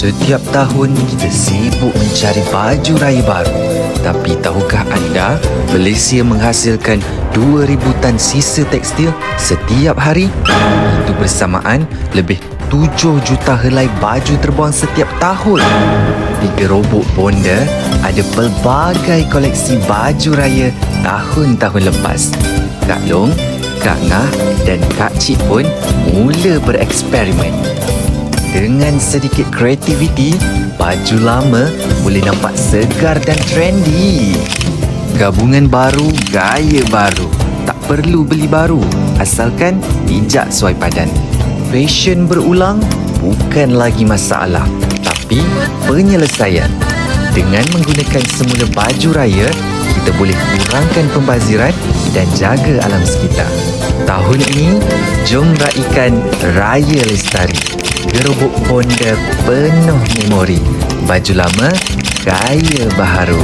Setiap tahun kita sibuk mencari baju raya baru. Tapi tahukah anda, Malaysia menghasilkan 2,000 tan sisa tekstil setiap hari? Itu bersamaan lebih 7 juta helai baju terbuang setiap tahun. Di Gerobok Bonda ada pelbagai koleksi baju raya tahun-tahun lepas. Kak Long, Kak Ngah dan Kak Cik pun mula bereksperimen. Dengan sedikit kreativiti, baju lama boleh nampak segar dan trendy. Gabungan baru, gaya baru. Tak perlu beli baru, asalkan tidak sesuai padan. Fashion berulang bukan lagi masalah, tapi penyelesaian. Dengan menggunakan semula baju raya, kita boleh kurangkan pembaziran dan jaga alam sekitar. Tahun ini, jom raikan Raya Lestari. Gerobok Bonda penuh memori. Baju lama, gaya baharu.